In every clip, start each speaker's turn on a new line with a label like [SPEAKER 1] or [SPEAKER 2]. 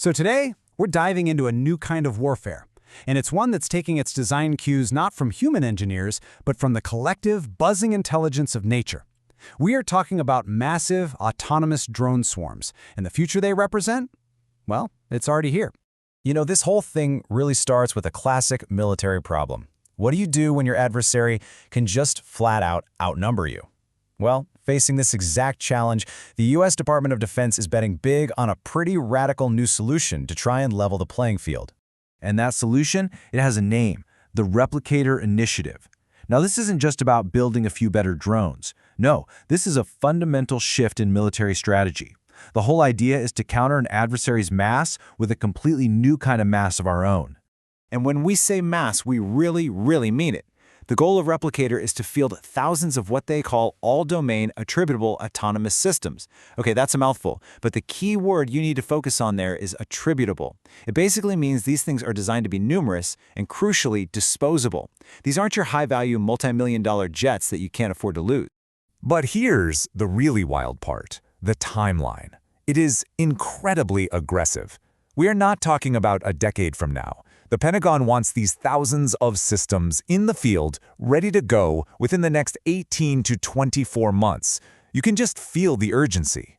[SPEAKER 1] So today, we're diving into a new kind of warfare, and it's one that's taking its design cues not from human engineers, but from the collective, buzzing intelligence of nature. We are talking about massive, autonomous drone swarms, and the future they represent? Well, it's already here.
[SPEAKER 2] This whole thing really starts with a classic military problem. What do you do when your adversary can just flat out outnumber you? Well, facing this exact challenge, the U.S. Department of Defense is betting big on a pretty radical new solution to try and level the playing field. And that solution, it has a name, the Replicator Initiative. Now, this isn't just about building a few better drones. No, this is a fundamental shift in military strategy. The whole idea is to counter an adversary's mass with a completely new kind of mass of our own.
[SPEAKER 3] And when we say mass, we really mean it. The goal of Replicator is to field thousands of what they call all-domain attritable autonomous systems. Okay, that's a mouthful, but the key word you need to focus on there is attritable. It basically means these things are designed to be numerous and, crucially, disposable. These aren't your high-value multi-million-dollar jets that you can't afford to lose.
[SPEAKER 4] But here's the really wild part, the timeline. It is incredibly aggressive. We are not talking about a decade from now. The Pentagon wants these thousands of systems in the field, ready to go within the next 18 to 24 months. You can just feel the urgency.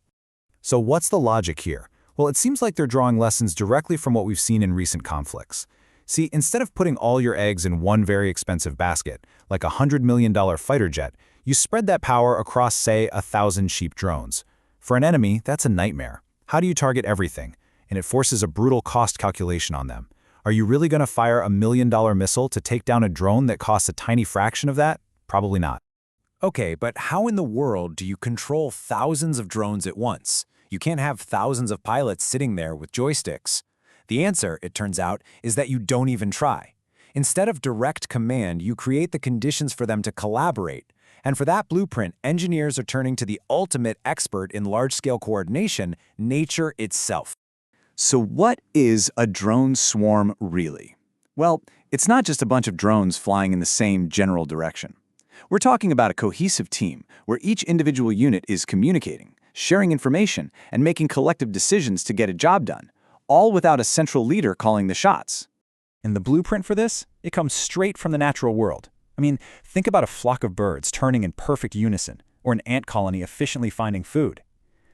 [SPEAKER 2] So what's the logic here? Well, it seems like they're drawing lessons directly from what we've seen in recent conflicts. See, instead of putting all your eggs in one very expensive basket, like a $100 million fighter jet, you spread that power across, say, 1,000 cheap drones. For an enemy, that's a nightmare. How do you target everything? And it forces a brutal cost calculation on them. Are you really going to fire a $1 million missile to take down a drone that costs a tiny fraction of that? Probably not.
[SPEAKER 3] Okay, but how in the world do you control thousands of drones at once? You can't have thousands of pilots sitting there with joysticks. The answer, it turns out, is that you don't even try. Instead of direct command, you create the conditions for them to collaborate. And for that blueprint, engineers are turning to the ultimate expert in large-scale coordination, nature itself.
[SPEAKER 5] So what is a drone swarm really? Well, it's not just a bunch of drones flying in the same general direction. We're talking about a cohesive team where each individual unit is communicating, sharing information, and making collective decisions to get a job done, all without a central leader calling the shots.
[SPEAKER 2] And the blueprint for this? It comes straight from the natural world. I mean, think about a flock of birds turning in perfect unison, or an ant colony efficiently finding food.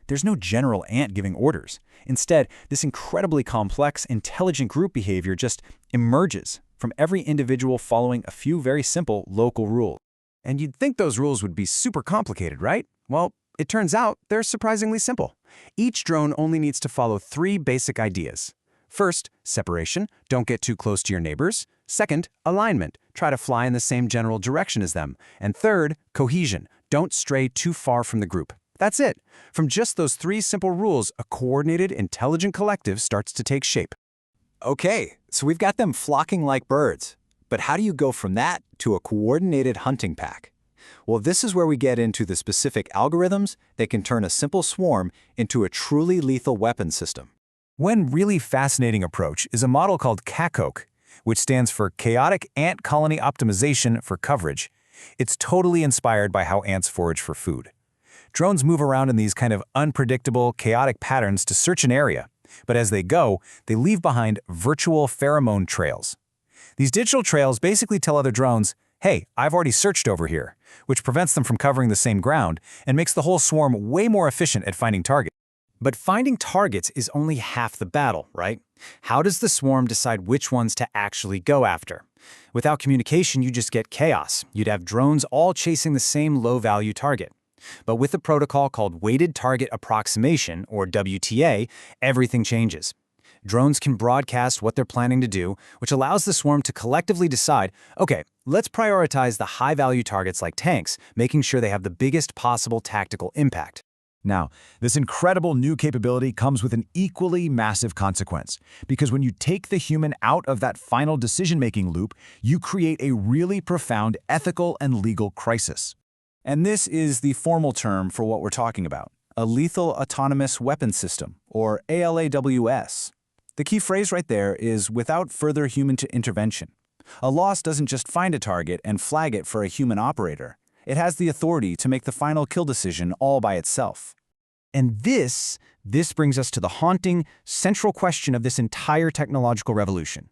[SPEAKER 2] There's no general ant giving orders. Instead, this incredibly complex, intelligent group behavior just emerges from every individual following a few very simple local rules.
[SPEAKER 1] And you'd think those rules would be super complicated, right? Well, it turns out they're surprisingly simple. Each drone only needs to follow 3 basic ideas. First, separation, don't get too close to your neighbors. Second, alignment, try to fly in the same general direction as them. And third, cohesion, don't stray too far from the group. That's it. From just those 3 simple rules, a coordinated, intelligent collective starts to take shape.
[SPEAKER 3] Okay, so we've got them flocking like birds. But how do you go from that to a coordinated hunting pack? Well, this is where we get into the specific algorithms that can turn a simple swarm into a truly lethal weapon system.
[SPEAKER 2] One really fascinating approach is a model called CACOC, which stands for Chaotic Ant Colony Optimization for Coverage. It's totally inspired by how ants forage for food. Drones move around in these kind of unpredictable, chaotic patterns to search an area, but as they go, they leave behind virtual pheromone trails. These digital trails basically tell other drones, hey, I've already searched over here, which prevents them from covering the same ground and makes the whole swarm way more efficient at finding targets.
[SPEAKER 3] But finding targets is only half the battle, right? How does the swarm decide which ones to actually go after? Without communication, you just get chaos. You'd have drones all chasing the same low-value target. But with a protocol called Weighted Target Approximation, or WTA, everything changes. Drones can broadcast what they're planning to do, which allows the swarm to collectively decide, okay, let's prioritize the high-value targets like tanks, making sure they have the biggest possible tactical impact.
[SPEAKER 4] Now, this incredible new capability comes with an equally massive consequence, because when you take the human out of that final decision-making loop, you create a really profound ethical and legal crisis.
[SPEAKER 2] And this is the formal term for what we're talking about, a lethal autonomous weapon system, or ALAWS. The key phrase right there is without further human intervention. A LOS doesn't just find a target and flag it for a human operator. It has the authority to make the final kill decision all by itself. And this
[SPEAKER 3] This brings us to the haunting, central question of this entire technological revolution.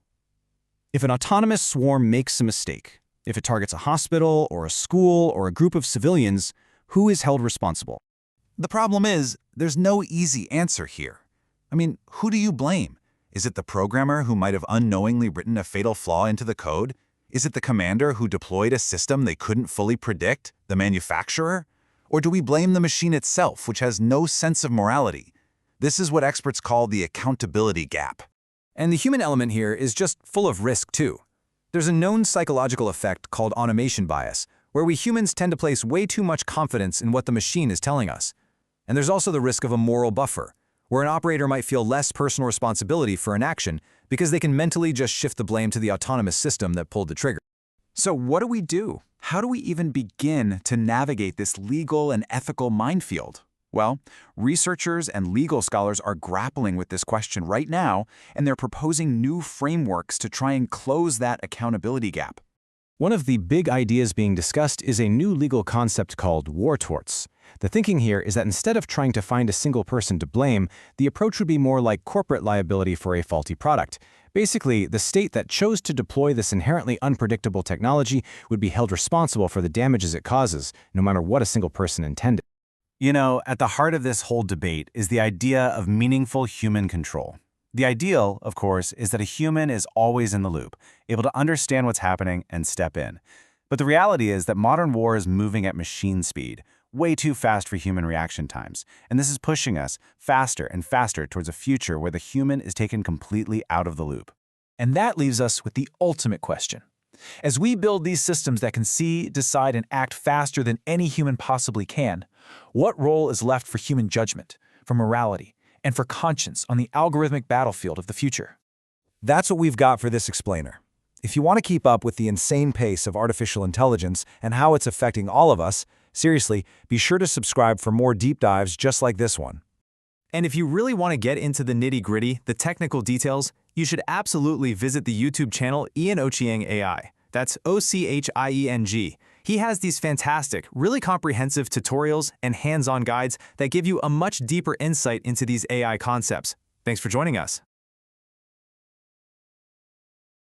[SPEAKER 3] If an autonomous swarm makes a mistake, if it targets a hospital or a school or a group of civilians, who is held responsible?
[SPEAKER 4] The problem is, there's no easy answer here. I mean, who do you blame? Is it the programmer who might have unknowingly written a fatal flaw into the code? Is it the commander who deployed a system they couldn't fully predict, the manufacturer? Or do we blame the machine itself, which has no sense of morality? This is what experts call the accountability gap.
[SPEAKER 2] And the human element here is just full of risk, too. There's a known psychological effect called automation bias, where we humans tend to place way too much confidence in what the machine is telling us. And there's also the risk of a moral buffer, where an operator might feel less personal responsibility for an action because they can mentally just shift the blame to the autonomous system that pulled the trigger.
[SPEAKER 5] So what do we do? How do we even begin to navigate this legal and ethical minefield? Well, researchers and legal scholars are grappling with this question right now, and they're proposing new frameworks to try and close that accountability gap.
[SPEAKER 3] One of the big ideas being discussed is a new legal concept called war torts. The thinking here is that instead of trying to find a single person to blame, the approach would be more like corporate liability for a faulty product. Basically, the state that chose to deploy this inherently unpredictable technology would be held responsible for the damages it causes, no matter what a single person intended.
[SPEAKER 1] You know, at the heart of this whole debate is the idea of meaningful human control. The ideal, of course, is that a human is always in the loop, able to understand what's happening and step in. But the reality is that modern war is moving at machine speed, way too fast for human reaction times, and this is pushing us faster and faster towards a future where the human is taken completely out of the loop.
[SPEAKER 5] And that leaves us with the ultimate question. As we build these systems that can see, decide, and act faster than any human possibly can, what role is left for human judgment, for morality, and for conscience on the algorithmic battlefield of the future?
[SPEAKER 2] That's what we've got for this explainer. If you want to keep up with the insane pace of artificial intelligence and how it's affecting all of us, seriously, be sure to subscribe for more deep dives just like this one.
[SPEAKER 3] And if you really want to get into the nitty-gritty, the technical details, you should absolutely visit the YouTube channel Ian Ochieng AI. That's Ochieng. He has these fantastic, really comprehensive tutorials and hands-on guides that give you a much deeper insight into these AI concepts. Thanks for joining us.